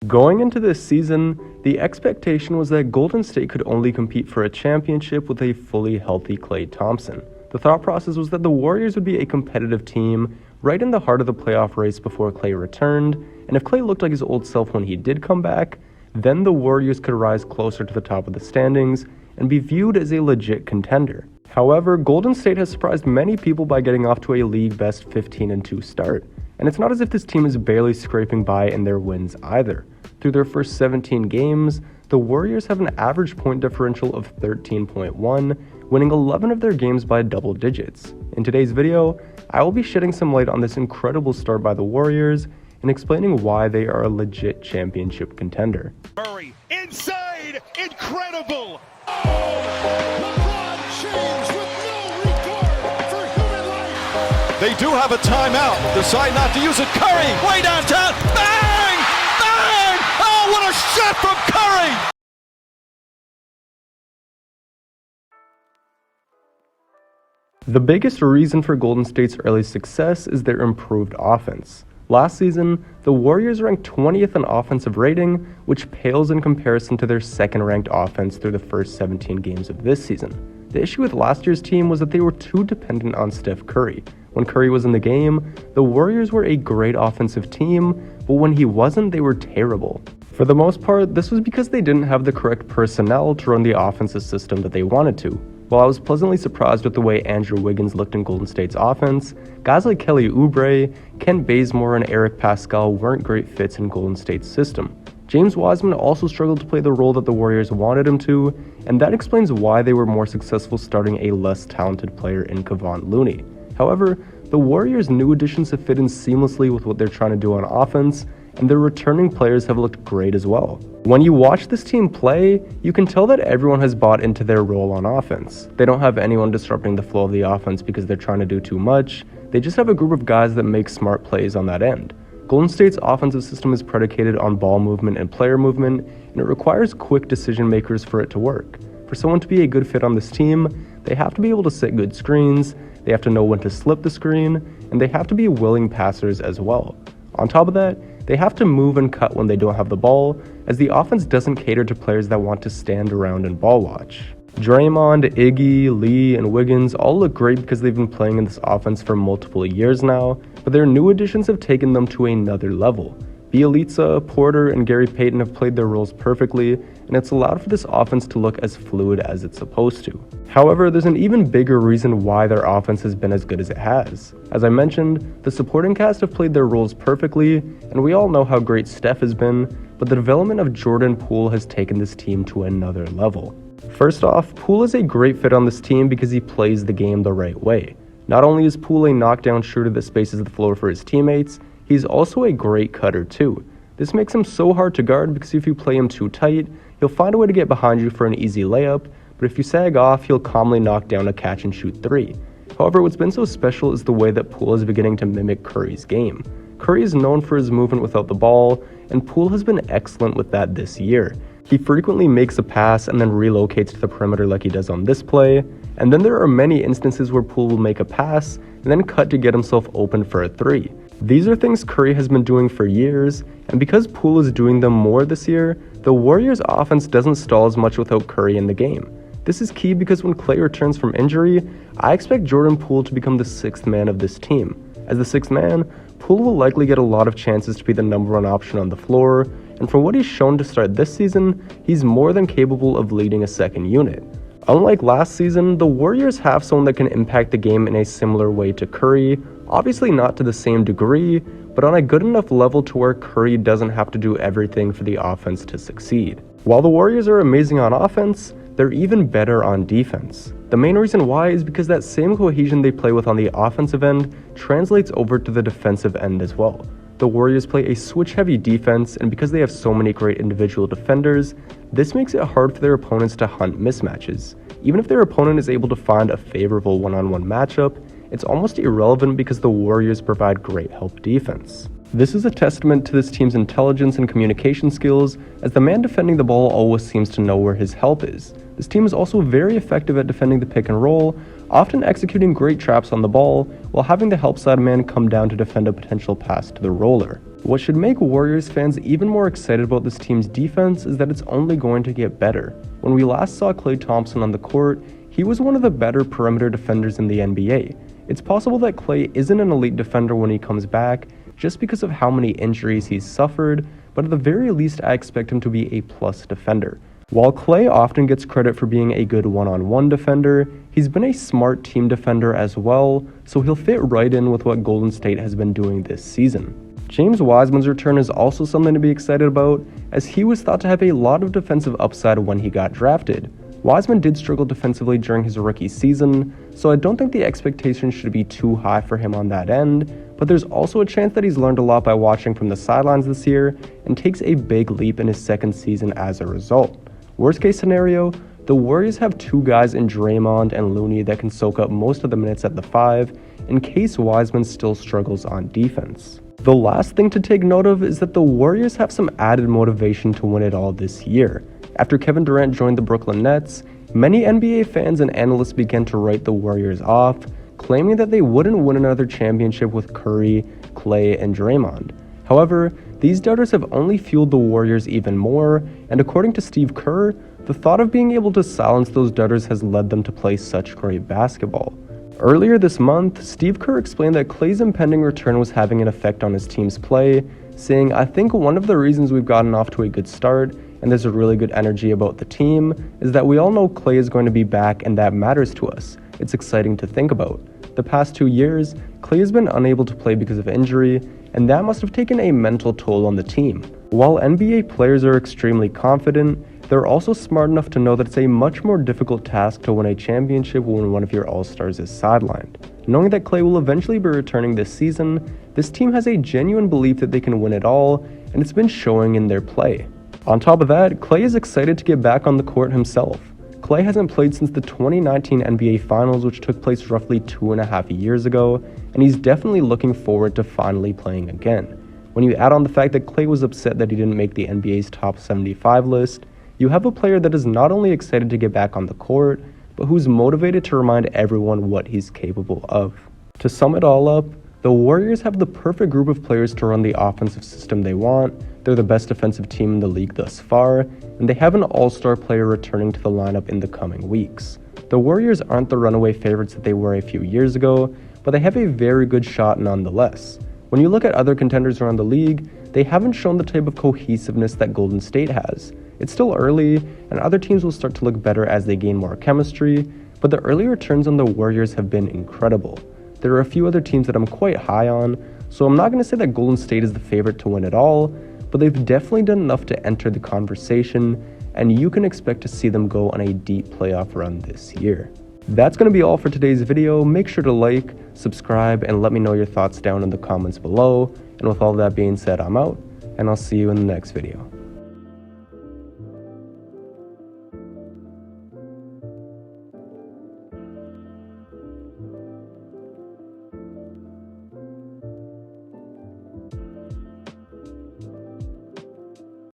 Going into this season, the expectation was that Golden State could only compete for a championship with a fully healthy Klay Thompson. The thought process was that the Warriors would be a competitive team right in the heart of the playoff race before Klay returned, and if Klay looked like his old self when he did come back, then the Warriors could rise closer to the top of the standings and be viewed as a legit contender. However, Golden State has surprised many people by getting off to a league-best 15-2 start, and it's not as if this team is barely scraping by in their wins either. Through their first 17 games, the Warriors have an average point differential of 13.1, winning 11 of their games by double digits. In today's video, I will be shedding some light on this incredible start by the Warriors and explaining why they are a legit championship contender. Murray inside, incredible! LeBron James with no regard for human life. They do have a timeout. Decide not to use it. Curry, way downtown. Bang! Bang! Oh, what a shot from Curry! The biggest reason for Golden State's early success is their improved offense. Last season, the Warriors ranked 20th in offensive rating, which pales in comparison to their second-ranked offense through the first 17 games of this season. The issue with last year's team was that they were too dependent on Steph Curry. When Curry was in the game, the Warriors were a great offensive team, but when he wasn't, they were terrible. For the most part, this was because they didn't have the correct personnel to run the offensive system that they wanted to. While I was pleasantly surprised with the way Andrew Wiggins looked in Golden State's offense, guys like Kelly Oubre, Ken Bazemore, and Eric Pascal weren't great fits in Golden State's system. James Wiseman also struggled to play the role that the Warriors wanted him to, and that explains why they were more successful starting a less talented player in Kevon Looney. However, the Warriors' new additions have fit in seamlessly with what they're trying to do on offense, and their returning players have looked great as well. When you watch this team play, you can tell that everyone has bought into their role on offense. They don't have anyone disrupting the flow of the offense because they're trying to do too much. They just have a group of guys that make smart plays on that end. Golden State's offensive system is predicated on ball movement and player movement, and it requires quick decision makers for it to work. For someone to be a good fit on this team, they have to be able to set good screens, they have to know when to slip the screen, and they have to be willing passers as well. On top of that, they have to move and cut when they don't have the ball, as the offense doesn't cater to players that want to stand around and ball watch. Draymond, Iggy, Lee, and Wiggins all look great because they've been playing in this offense for multiple years now, but their new additions have taken them to another level. Bjelica, Porter, and Gary Payton have played their roles perfectly, and it's allowed for this offense to look as fluid as it's supposed to. However, there's an even bigger reason why their offense has been as good as it has. As I mentioned, the supporting cast have played their roles perfectly, and we all know how great Steph has been, but the development of Jordan Poole has taken this team to another level. First off, Poole is a great fit on this team because he plays the game the right way. Not only is Poole a knockdown shooter that spaces the floor for his teammates, he's also a great cutter too. This makes him so hard to guard because if you play him too tight, he'll find a way to get behind you for an easy layup, but if you sag off, he'll calmly knock down a catch-and-shoot three. However, what's been so special is the way that Poole is beginning to mimic Curry's game. Curry is known for his movement without the ball, and Poole has been excellent with that this year. He frequently makes a pass and then relocates to the perimeter like he does on this play, and then there are many instances where Poole will make a pass and then cut to get himself open for a three. These are things Curry has been doing for years, and because Poole is doing them more this year, the Warriors' offense doesn't stall as much without Curry in the game. This is key because when Klay returns from injury, I expect Jordan Poole to become the sixth man of this team. As the sixth man, Poole will likely get a lot of chances to be the number one option on the floor, and from what he's shown to start this season, he's more than capable of leading a second unit. Unlike last season, the Warriors have someone that can impact the game in a similar way to Curry, obviously not to the same degree, but on a good enough level to where Curry doesn't have to do everything for the offense to succeed. While the Warriors are amazing on offense, they're even better on defense. The main reason why is because that same cohesion they play with on the offensive end translates over to the defensive end as well. The Warriors play a switch-heavy defense, and because they have so many great individual defenders, this makes it hard for their opponents to hunt mismatches. Even if their opponent is able to find a favorable one-on-one matchup, it's almost irrelevant because the Warriors provide great help defense. This is a testament to this team's intelligence and communication skills, as the man defending the ball always seems to know where his help is. This team is also very effective at defending the pick and roll, often executing great traps on the ball, while having the help side man come down to defend a potential pass to the roller. What should make Warriors fans even more excited about this team's defense is that it's only going to get better. When we last saw Klay Thompson on the court, he was one of the better perimeter defenders in the NBA. It's possible that Klay isn't an elite defender when he comes back, just because of how many injuries he's suffered, but at the very least I expect him to be a plus defender. While Klay often gets credit for being a good one-on-one defender, he's been a smart team defender as well, so he'll fit right in with what Golden State has been doing this season. James Wiseman's return is also something to be excited about, as he was thought to have a lot of defensive upside when he got drafted. Wiseman did struggle defensively during his rookie season, so I don't think the expectations should be too high for him on that end, but there's also a chance that he's learned a lot by watching from the sidelines this year and takes a big leap in his second season as a result. Worst case scenario, the Warriors have two guys in Draymond and Looney that can soak up most of the minutes at the 5 in case Wiseman still struggles on defense. The last thing to take note of is that the Warriors have some added motivation to win it all this year. After Kevin Durant joined the Brooklyn Nets, many NBA fans and analysts began to write the Warriors off, claiming that they wouldn't win another championship with Curry, Klay, and Draymond. However, these doubters have only fueled the Warriors even more, and according to Steve Kerr, the thought of being able to silence those doubters has led them to play such great basketball. Earlier this month, Steve Kerr explained that Klay's impending return was having an effect on his team's play, saying, "I think one of the reasons we've gotten off to a good start, and there's a really good energy about the team, is that we all know Klay is going to be back and that matters to us. It's exciting to think about. The past 2 years, Klay has been unable to play because of injury, and that must have taken a mental toll on the team." While NBA players are extremely confident, they're also smart enough to know that it's a much more difficult task to win a championship when one of your all-stars is sidelined. Knowing that Klay will eventually be returning this season, this team has a genuine belief that they can win it all, and it's been showing in their play. On top of that, Klay is excited to get back on the court himself. Klay hasn't played since the 2019 NBA Finals, which took place roughly 2.5 years ago, and he's definitely looking forward to finally playing again. When you add on the fact that Klay was upset that he didn't make the NBA's top 75 list, you have a player that is not only excited to get back on the court, but who's motivated to remind everyone what he's capable of. To sum it all up, the Warriors have the perfect group of players to run the offensive system they want, they're the best defensive team in the league thus far, and they have an all-star player returning to the lineup in the coming weeks. The Warriors aren't the runaway favorites that they were a few years ago, but they have a very good shot nonetheless. When you look at other contenders around the league, they haven't shown the type of cohesiveness that Golden State has. It's still early, and other teams will start to look better as they gain more chemistry, but the early returns on the Warriors have been incredible. There are a few other teams that I'm quite high on, so I'm not going to say that Golden State is the favorite to win it all, but they've definitely done enough to enter the conversation, and you can expect to see them go on a deep playoff run this year. That's going to be all for today's video. Make sure to like, subscribe, and let me know your thoughts down in the comments below. And with all that being said, I'm out, and I'll see you in the next video.